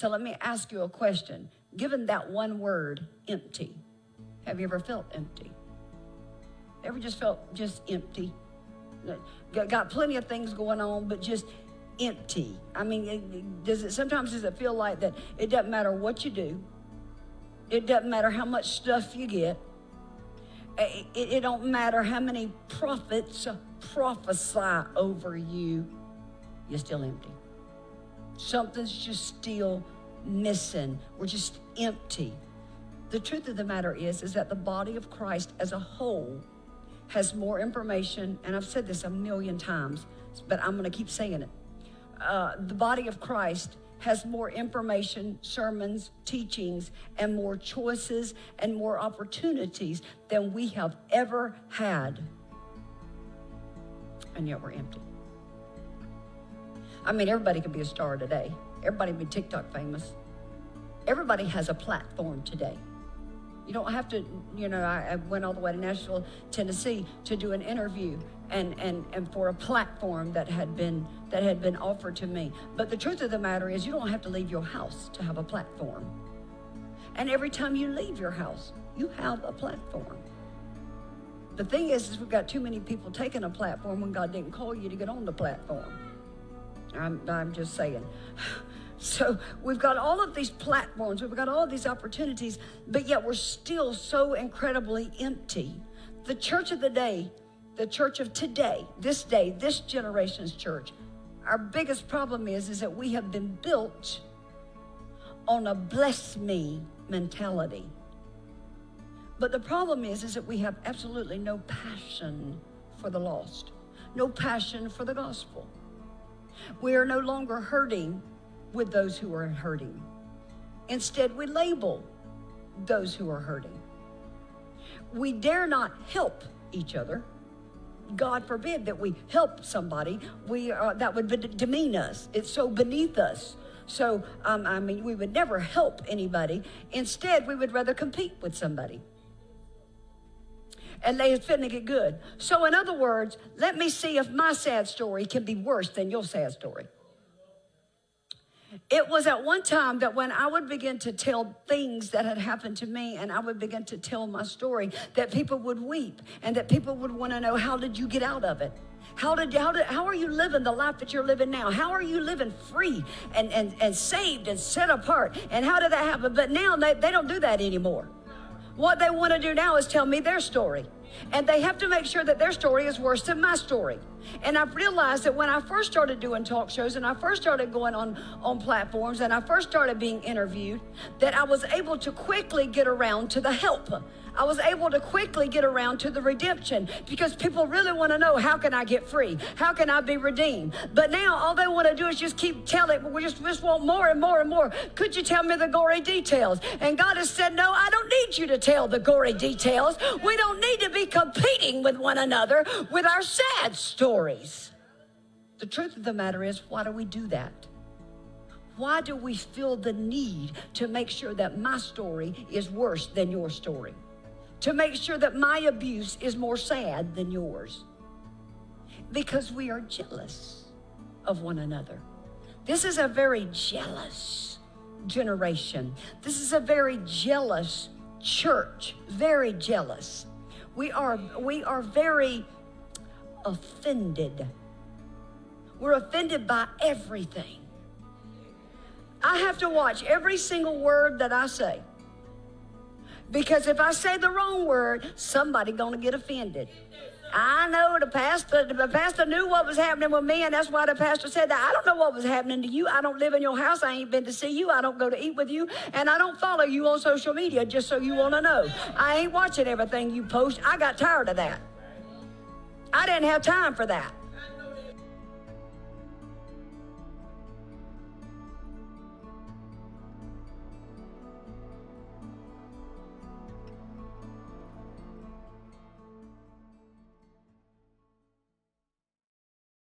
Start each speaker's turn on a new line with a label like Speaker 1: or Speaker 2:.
Speaker 1: So let me ask you a question. Given that one word, empty, have you ever felt empty? Ever just felt just empty? Got plenty of things going on, but just empty. I mean, sometimes does it feel like that it doesn't matter what you do, it doesn't matter how much stuff you get, it don't matter how many prophets prophesy over you, you're still empty. Something's just still missing. We're just empty. The truth of the matter is that the body of Christ as a whole has more information, and I've said this a million times, but I'm going to keep saying it. The body of Christ has more information, sermons, teachings, and more choices and more opportunities than we have ever had. And yet we're empty. I mean, everybody could be a star today. Everybody can be TikTok famous. Everybody has a platform today. You don't have to, I went all the way to Nashville, Tennessee to do an interview and for a platform that had been offered to me. But the truth of the matter is you don't have to leave your house to have a platform. And every time you leave your house, you have a platform. The thing is we've got too many people taking a platform when God didn't call you to get on the platform. I'm just saying. So we've got all of these platforms, we've got all of these opportunities, but yet we're still so incredibly empty. The church of the day, the church of today, this generation's church, our biggest problem is that we have been built on a bless me mentality. But the problem is that we have absolutely no passion for the lost, no passion for the gospel. We are no longer hurting with those who are hurting. Instead, we label those who are hurting. We dare not help each other. God forbid that we help somebody. That would demean us. It's so beneath us. So, we would never help anybody. Instead, we would rather compete with somebody. And they finna get good. So in other words, let me see if my sad story can be worse than your sad story. It was at one time that when I would begin to tell things that had happened to me and I would begin to tell my story, that people would weep and that people would want to know, how did you get out of it? How are you living the life that you're living now? How are you living free and saved and set apart? And how did that happen? But now they don't do that anymore. What they want to do now is tell me their story. And they have to make sure that their story is worse than my story. And I've realized that when I first started doing talk shows and I first started going on platforms and I first started being interviewed, that I was able to quickly get around to the help. I was able to quickly get around to the redemption, because people really want to know, how can I get free? How can I be redeemed? But now all they want to do is just keep telling, we just want more and more and more. Could you tell me the gory details? And God has said, no, I don't need you to tell the gory details. We don't need to be competing with one another with our sad stories. The truth of the matter is, why do we do that? Why do we feel the need to make sure that my story is worse than your story? To make sure that my abuse is more sad than yours? Because we are jealous of one another. This is a very jealous generation. This is a very jealous church, very jealous. We are very offended. We're offended by everything. I have to watch every single word that I say. Because if I say the wrong word, somebody gonna get offended. I know the pastor knew what was happening with me, and that's why the pastor said that. I don't know what was happening to you. I don't live in your house. I ain't been to see you. I don't go to eat with you, and I don't follow you on social media, just so you want to know. I ain't watching everything you post. I got tired of that. I didn't have time for that.